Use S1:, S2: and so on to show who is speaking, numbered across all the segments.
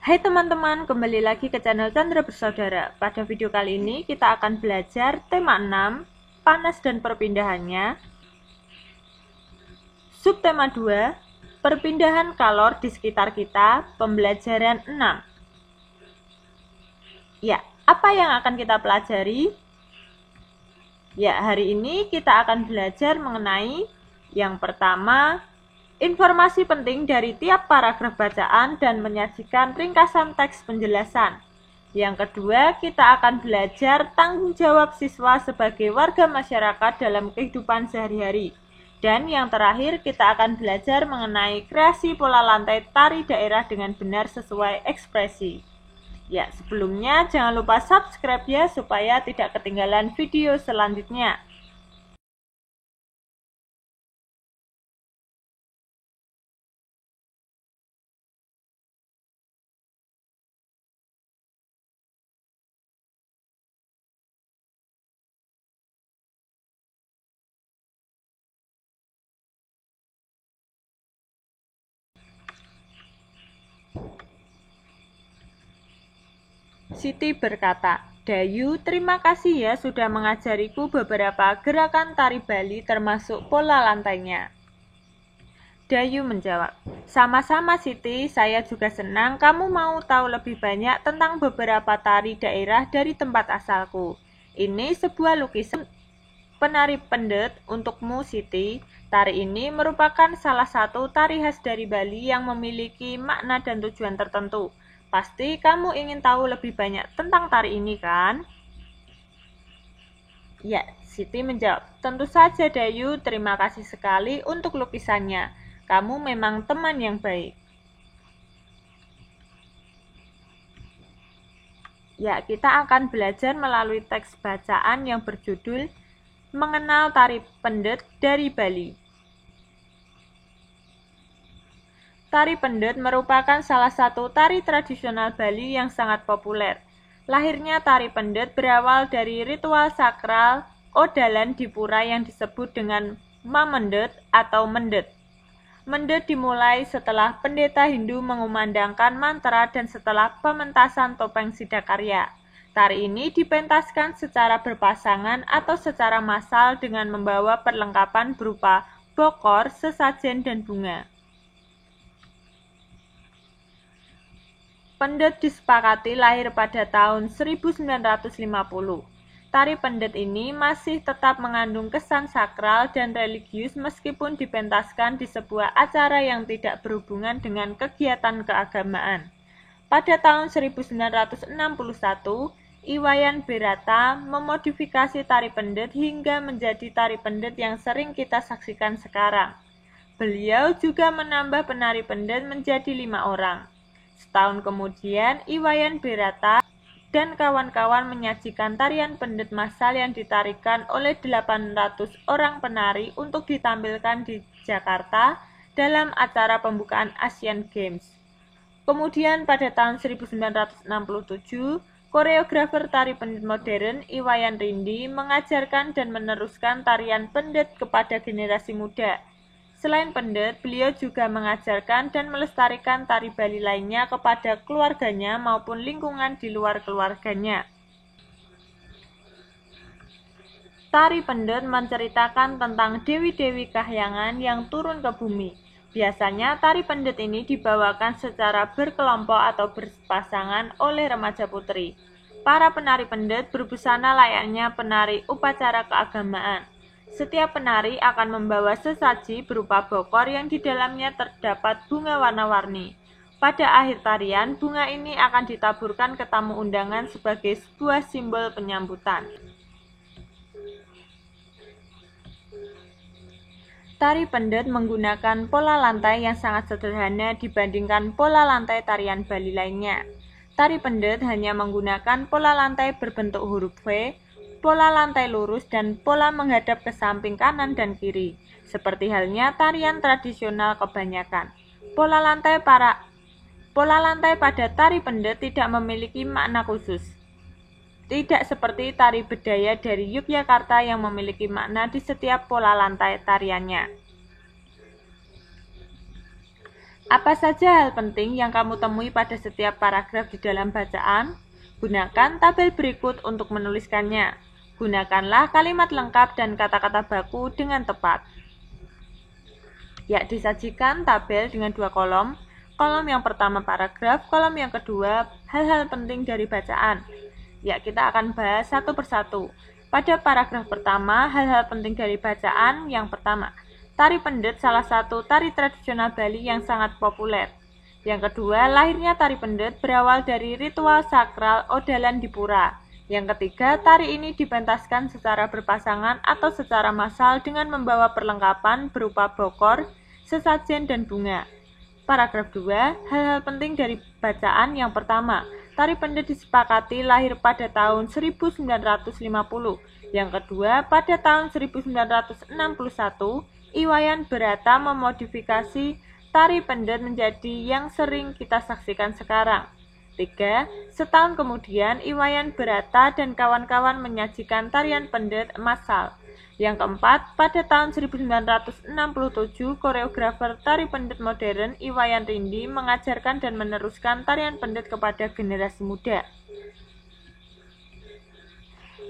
S1: Hai teman-teman, kembali lagi ke channel Chandra Bersaudara. Pada video kali ini kita akan belajar tema 6, panas dan perpindahannya. Subtema 2, perpindahan kalor di sekitar kita, pembelajaran 6. Ya, apa yang akan kita pelajari? Ya, hari ini kita akan belajar mengenai yang pertama, informasi penting dari tiap paragraf bacaan dan menyajikan ringkasan teks penjelasan. Yang kedua, kita akan belajar tanggung jawab siswa sebagai warga masyarakat dalam kehidupan sehari-hari. Dan yang terakhir, kita akan belajar mengenai kreasi pola lantai tari daerah dengan benar sesuai ekspresi. Ya, sebelumnya jangan lupa subscribe ya supaya tidak ketinggalan video selanjutnya. Siti berkata, "Dayu, terima kasih ya sudah mengajariku beberapa gerakan tari Bali termasuk pola lantainya." Dayu menjawab, "Sama-sama Siti, saya juga senang kamu mau tahu lebih banyak tentang beberapa tari daerah dari tempat asalku. Ini sebuah lukisan penari pendet untukmu Siti. Tari ini merupakan salah satu tari khas dari Bali yang memiliki makna dan tujuan tertentu. Pasti kamu ingin tahu lebih banyak tentang tari ini kan?" Ya, Siti menjawab, "Tentu saja Dayu, terima kasih sekali untuk lukisannya. Kamu memang teman yang baik." Ya, kita akan belajar melalui teks bacaan yang berjudul Mengenal Tari Pendet dari Bali. Tari pendet merupakan salah satu tari tradisional Bali yang sangat populer. Lahirnya tari pendet berawal dari ritual sakral Odalan di pura yang disebut dengan Mamendet atau Mendet. Mendet dimulai setelah pendeta Hindu mengumandangkan mantra dan setelah pementasan topeng Sidakarya. Tari ini dipentaskan secara berpasangan atau secara massal dengan membawa perlengkapan berupa bokor, sesajen, dan bunga. Pendet disepakati lahir pada tahun 1950. Tari pendet ini masih tetap mengandung kesan sakral dan religius meskipun dipentaskan di sebuah acara yang tidak berhubungan dengan kegiatan keagamaan. Pada tahun 1961, Iwayan Berata memodifikasi tari pendet hingga menjadi tari pendet yang sering kita saksikan sekarang. Beliau juga menambah penari pendet menjadi 5 orang. Setahun kemudian, Iwayan Berata dan kawan-kawan menyajikan tarian pendet massal yang ditarikan oleh 800 orang penari untuk ditampilkan di Jakarta dalam acara pembukaan Asian Games. Kemudian pada tahun 1967, koreografer tari pendet modern Iwayan Rindi mengajarkan dan meneruskan tarian pendet kepada generasi muda. Selain pendet, beliau juga mengajarkan dan melestarikan tari Bali lainnya kepada keluarganya maupun lingkungan di luar keluarganya. Tari pendet menceritakan tentang dewi-dewi kahyangan yang turun ke bumi. Biasanya tari pendet ini dibawakan secara berkelompok atau berpasangan oleh remaja putri. Para penari pendet berbusana layaknya penari upacara keagamaan. Setiap penari akan membawa sesaji berupa bokor yang di dalamnya terdapat bunga warna-warni. Pada akhir tarian, bunga ini akan ditaburkan ke tamu undangan sebagai sebuah simbol penyambutan. Tari pendet menggunakan pola lantai yang sangat sederhana dibandingkan pola lantai tarian Bali lainnya. Tari pendet hanya menggunakan pola lantai berbentuk huruf V, pola lantai lurus, dan pola menghadap ke samping kanan dan kiri, seperti halnya tarian tradisional kebanyakan. Pola lantai pada tari pendet tidak memiliki makna khusus. Tidak seperti tari bedaya dari Yogyakarta yang memiliki makna di setiap pola lantai tariannya. Apa saja hal penting yang kamu temui pada setiap paragraf di dalam bacaan? Gunakan tabel berikut untuk menuliskannya. Gunakanlah kalimat lengkap dan kata-kata baku dengan tepat. Ya, disajikan tabel dengan 2 kolom. Kolom yang pertama paragraf, kolom yang kedua hal-hal penting dari bacaan. Ya, kita akan bahas satu persatu. Pada paragraf pertama, hal-hal penting dari bacaan yang pertama. Tari pendet salah satu tari tradisional Bali yang sangat populer. Yang kedua, lahirnya tari pendet berawal dari ritual sakral Odalan di Pura. Yang ketiga, tari ini dipentaskan secara berpasangan atau secara massal dengan membawa perlengkapan berupa bokor, sesajen, dan bunga. Paragraf 2, hal-hal penting dari bacaan yang pertama. Tari pendet disepakati lahir pada tahun 1950. Yang kedua, pada tahun 1961, Iwayan Berata memodifikasi tari pendet menjadi yang sering kita saksikan sekarang. 3. Setahun kemudian, Iwayan Berata dan kawan-kawan menyajikan tarian pendet massal. Yang keempat, pada tahun 1967, koreografer tari pendet modern Iwayan Rindi mengajarkan dan meneruskan tarian pendet kepada generasi muda.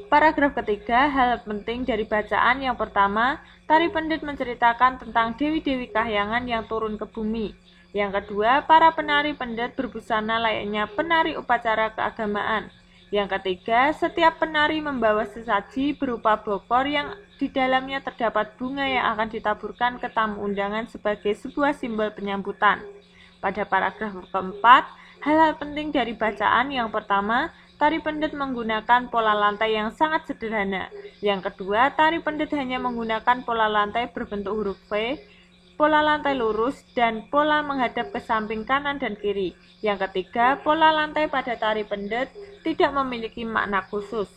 S1: Paragraf ketiga, hal penting dari bacaan yang pertama, tari pendet menceritakan tentang dewi-dewi kahyangan yang turun ke bumi. Yang kedua, para penari pendet berbusana layaknya penari upacara keagamaan. Yang ketiga, setiap penari membawa sesaji berupa bokor yang di dalamnya terdapat bunga yang akan ditaburkan ke tamu undangan sebagai sebuah simbol penyambutan. Pada paragraf keempat, hal-hal penting dari bacaan yang pertama, tari pendet menggunakan pola lantai yang sangat sederhana. Yang kedua, tari pendet hanya menggunakan pola lantai berbentuk huruf V, pola lantai lurus, dan pola menghadap ke samping kanan dan kiri. Yang ketiga, pola lantai pada tari pendet tidak memiliki makna khusus.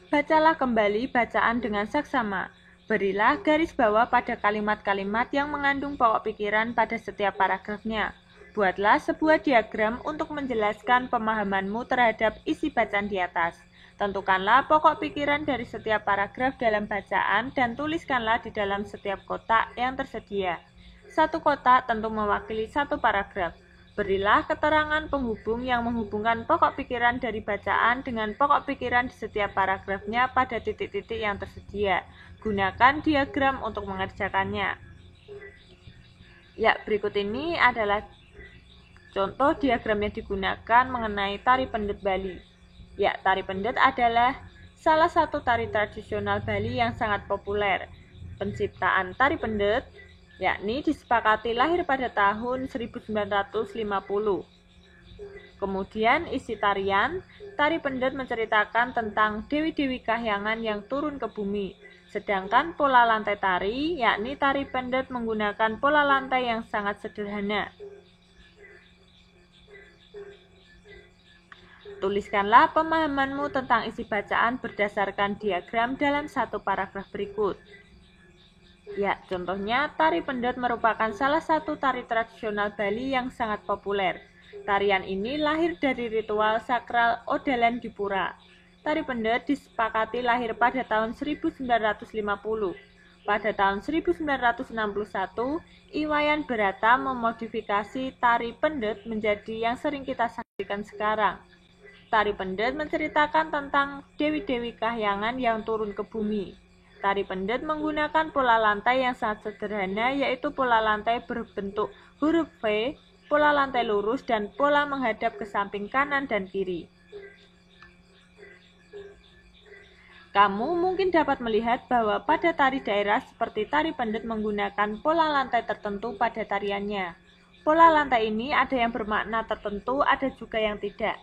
S1: Bacalah kembali bacaan dengan saksama. Berilah garis bawah pada kalimat-kalimat yang mengandung pokok pikiran pada setiap paragrafnya. Buatlah sebuah diagram untuk menjelaskan pemahamanmu terhadap isi bacaan di atas. Tentukanlah pokok pikiran dari setiap paragraf dalam bacaan dan tuliskanlah di dalam setiap kotak yang tersedia. Satu kotak tentu mewakili satu paragraf. Berilah keterangan penghubung yang menghubungkan pokok pikiran dari bacaan dengan pokok pikiran di setiap paragrafnya pada titik-titik yang tersedia. Gunakan diagram untuk mengerjakannya. Ya, berikut ini adalah contoh diagram yang digunakan mengenai tari pendet Bali. Ya, tari pendet adalah salah satu tari tradisional Bali yang sangat populer. Penciptaan tari pendet yakni disepakati lahir pada tahun 1950. Kemudian isi tarian, tari pendet menceritakan tentang dewi-dewi kahyangan yang turun ke bumi. Sedangkan pola lantai tari, yakni tari pendet menggunakan pola lantai yang sangat sederhana. Tuliskanlah pemahamanmu tentang isi bacaan berdasarkan diagram dalam satu paragraf berikut. Ya, contohnya tari pendet merupakan salah satu tari tradisional Bali yang sangat populer. Tarian ini lahir dari ritual sakral Odalan di Pura. Tari pendet disepakati lahir pada tahun 1950. Pada tahun 1961, Iwayan Berata memodifikasi tari pendet menjadi yang sering kita saksikan sekarang. Tari pendet menceritakan tentang dewi-dewi kahyangan yang turun ke bumi. Tari pendet menggunakan pola lantai yang sangat sederhana, yaitu pola lantai berbentuk huruf V, pola lantai lurus, dan pola menghadap ke samping kanan dan kiri. Kamu mungkin dapat melihat bahwa pada tari daerah seperti tari pendet menggunakan pola lantai tertentu pada tariannya. Pola lantai ini ada yang bermakna tertentu, ada juga yang tidak.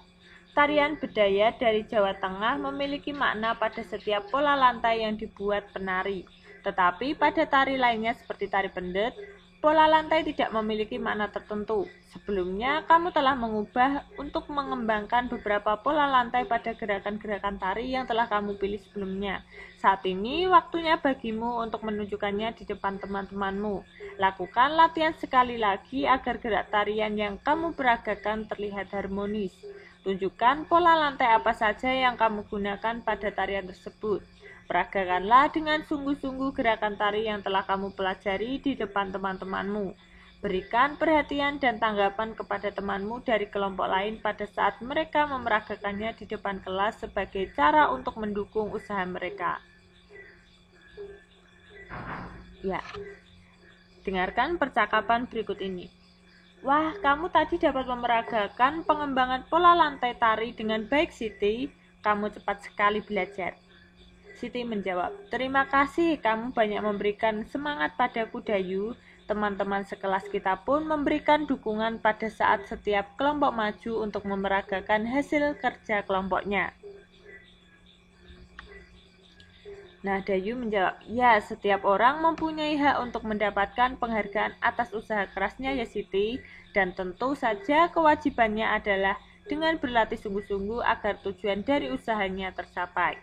S1: Tarian Bedaya dari Jawa Tengah memiliki makna pada setiap pola lantai yang dibuat penari. Tetapi pada tari lainnya seperti tari pendet, pola lantai tidak memiliki makna tertentu. Sebelumnya, kamu telah mengubah untuk mengembangkan beberapa pola lantai pada gerakan-gerakan tari yang telah kamu pilih sebelumnya. Saat ini, waktunya bagimu untuk menunjukkannya di depan teman-temanmu. Lakukan latihan sekali lagi agar gerak tarian yang kamu peragakan terlihat harmonis. Tunjukkan pola lantai apa saja yang kamu gunakan pada tarian tersebut. Peragakanlah dengan sungguh-sungguh gerakan tari yang telah kamu pelajari di depan teman-temanmu. Berikan perhatian dan tanggapan kepada temanmu dari kelompok lain pada saat mereka memeragakannya di depan kelas sebagai cara untuk mendukung usaha mereka. Ya, dengarkan percakapan berikut ini. Wah, kamu tadi dapat memeragakan pengembangan pola lantai tari dengan baik, Siti. Kamu cepat sekali belajar. Siti menjawab, terima kasih, kamu banyak memberikan semangat padaku, Dayu. Teman-teman sekelas kita pun memberikan dukungan pada saat setiap kelompok maju untuk memeragakan hasil kerja kelompoknya. Nah, Dayu menjawab, ya, setiap orang mempunyai hak untuk mendapatkan penghargaan atas usaha kerasnya ya Siti, dan tentu saja kewajibannya adalah dengan berlatih sungguh-sungguh agar tujuan dari usahanya tercapai.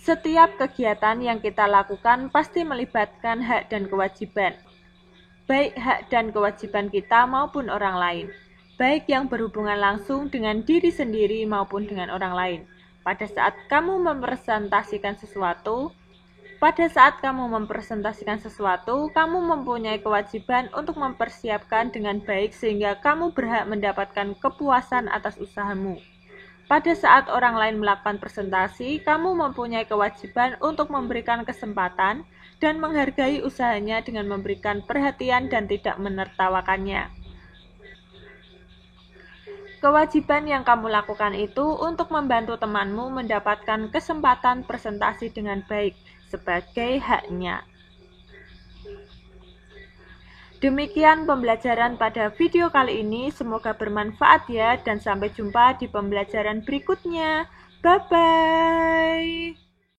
S1: Setiap kegiatan yang kita lakukan pasti melibatkan hak dan kewajiban, baik hak dan kewajiban kita maupun orang lain, baik yang berhubungan langsung dengan diri sendiri maupun dengan orang lain. Pada saat kamu mempresentasikan sesuatu, kamu mempunyai kewajiban untuk mempersiapkan dengan baik sehingga kamu berhak mendapatkan kepuasan atas usahamu. Pada saat orang lain melakukan presentasi, kamu mempunyai kewajiban untuk memberikan kesempatan dan menghargai usahanya dengan memberikan perhatian dan tidak menertawakannya. Kewajiban yang kamu lakukan itu untuk membantu temanmu mendapatkan kesempatan presentasi dengan baik sebagai haknya. Demikian pembelajaran pada video kali ini, semoga bermanfaat ya, dan sampai jumpa di pembelajaran berikutnya. Bye-bye.